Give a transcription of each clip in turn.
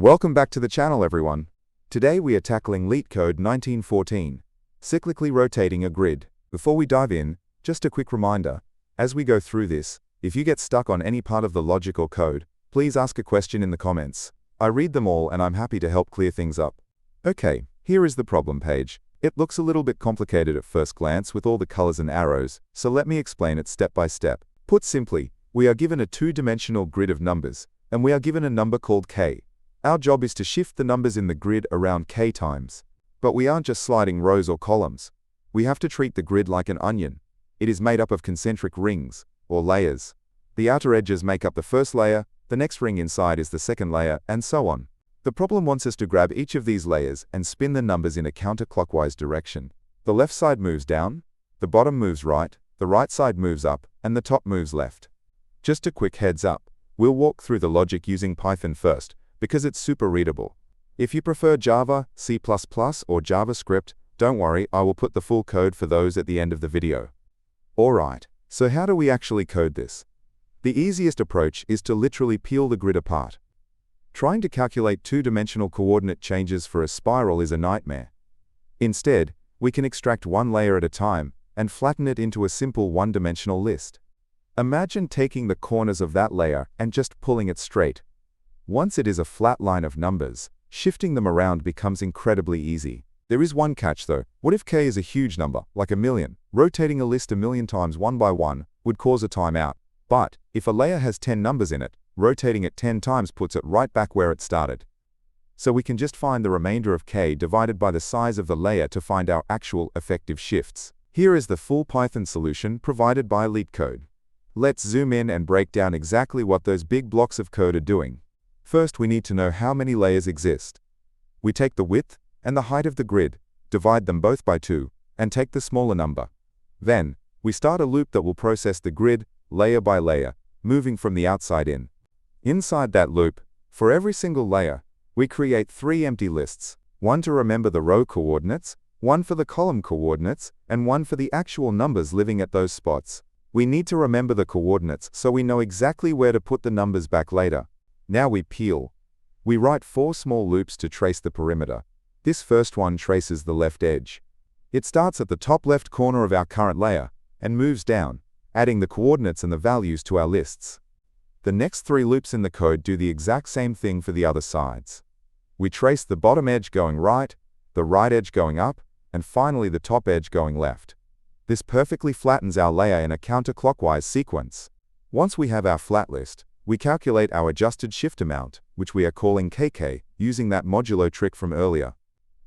Welcome back to the channel, everyone. Today we are tackling Leetcode 1914, cyclically rotating a grid. Before we dive in, just a quick reminder, as we go through this, if you get stuck on any part of the logic or code, please ask a question in the comments. I read them all and I'm happy to help clear things up. Okay, here is the problem page. It looks a little bit complicated at first glance with all the colors and arrows, so let me explain it step by step. Put simply, we are given a two-dimensional grid of numbers, and we are given a number called k. Our job is to shift the numbers in the grid around k times. But we aren't just sliding rows or columns. We have to treat the grid like an onion. It is made up of concentric rings, or layers. The outer edges make up the first layer, the next ring inside is the second layer, and so on. The problem wants us to grab each of these layers and spin the numbers in a counterclockwise direction. The left side moves down, the bottom moves right, the right side moves up, and the top moves left. Just a quick heads up, we'll walk through the logic using Python first, because it's super readable. If you prefer Java, C++, or JavaScript, don't worry, I will put the full code for those at the end of the video. Alright, so how do we actually code this? The easiest approach is to literally peel the grid apart. Trying to calculate two-dimensional coordinate changes for a spiral is a nightmare. Instead, we can extract one layer at a time and flatten it into a simple one-dimensional list. Imagine taking the corners of that layer and just pulling it straight. Once it is a flat line of numbers, shifting them around becomes incredibly easy. There is one catch though. What if k is a huge number, like 1,000,000? Rotating a list 1,000,000 times one by one would cause a timeout. But if a layer has 10 numbers in it, rotating it 10 times puts it right back where it started. So we can just find the remainder of k divided by the size of the layer to find our actual effective shifts. Here is the full Python solution provided by Leetcode. Let's zoom in and break down exactly what those big blocks of code are doing. First, we need to know how many layers exist. We take the width and the height of the grid, divide them both by 2, and take the smaller number. Then, we start a loop that will process the grid, layer by layer, moving from the outside in. Inside that loop, for every single layer, we create 3 empty lists, one to remember the row coordinates, one for the column coordinates, and one for the actual numbers living at those spots. We need to remember the coordinates so we know exactly where to put the numbers back later. Now we peel. We write 4 small loops to trace the perimeter. This first one traces the left edge. It starts at the top left corner of our current layer and moves down, adding the coordinates and the values to our lists. The next 3 loops in the code do the exact same thing for the other sides. We trace the bottom edge going right, the right edge going up, and finally the top edge going left. This perfectly flattens our layer in a counterclockwise sequence. Once we have our flat list, we calculate our adjusted shift amount, which we are calling kk, using that modulo trick from earlier.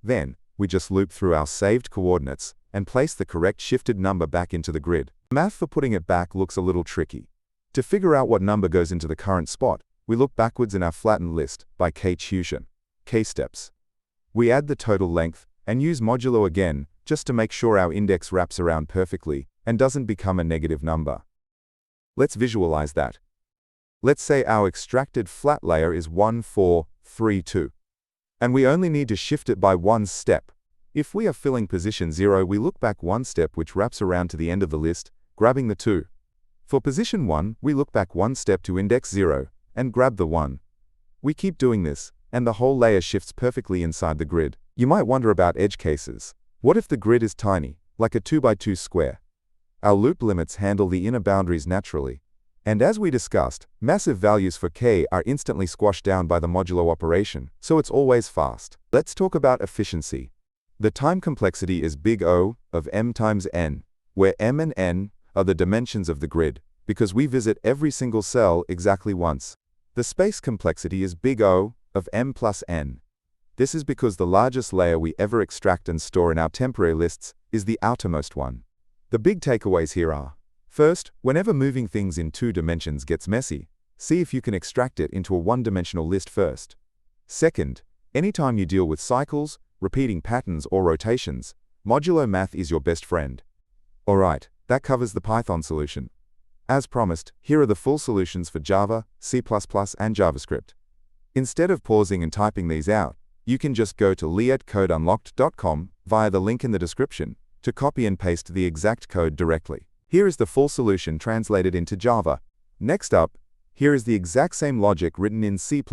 Then, we just loop through our saved coordinates and place the correct shifted number back into the grid. Math for putting it back looks a little tricky. To figure out what number goes into the current spot, we look backwards in our flattened list by k-tuition, k-steps. We add the total length and use modulo again just to make sure our index wraps around perfectly and doesn't become a negative number. Let's visualize that. Let's say our extracted flat layer is 1, 4, 3, 2. And we only need to shift it by 1 step. If we are filling position 0, we look back 1 step which wraps around to the end of the list, grabbing the 2. For position 1, we look back 1 step to index 0, and grab the 1. We keep doing this, and the whole layer shifts perfectly inside the grid. You might wonder about edge cases. What if the grid is tiny, like a 2 by 2 square? Our loop limits handle the inner boundaries naturally. And as we discussed, massive values for k are instantly squashed down by the modulo operation, so it's always fast. Let's talk about efficiency. The time complexity is big O of m times n, where m and n are the dimensions of the grid, because we visit every single cell exactly once. The space complexity is big O of m plus n. This is because the largest layer we ever extract and store in our temporary lists is the outermost one. The big takeaways here are: first, whenever moving things in 2 dimensions gets messy, see if you can extract it into a one-dimensional list first. Second, anytime you deal with cycles, repeating patterns, or rotations, modulo math is your best friend. Alright, that covers the Python solution. As promised, here are the full solutions for Java, C++, and JavaScript. Instead of pausing and typing these out, you can just go to leetcodeunlocked.com via the link in the description to copy and paste the exact code directly. Here is the full solution translated into Java. Next up, here is the exact same logic written in C++.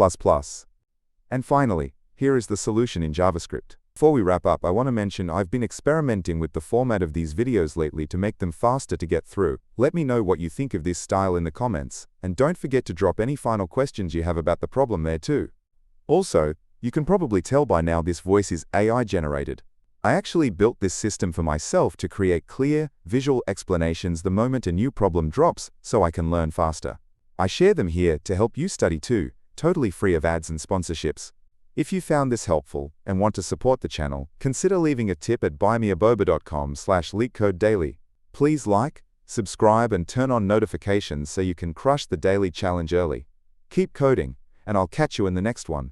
And finally, here is the solution in JavaScript. Before we wrap up, I want to mention I've been experimenting with the format of these videos lately to make them faster to get through. Let me know what you think of this style in the comments, and don't forget to drop any final questions you have about the problem there too. Also, you can probably tell by now this voice is AI generated. I actually built this system for myself to create clear, visual explanations the moment a new problem drops so I can learn faster. I share them here to help you study too, totally free of ads and sponsorships. If you found this helpful and want to support the channel, consider leaving a tip at buymeaboba.com/leetcodedaily. Please like, subscribe and turn on notifications so you can crush the daily challenge early. Keep coding, and I'll catch you in the next one.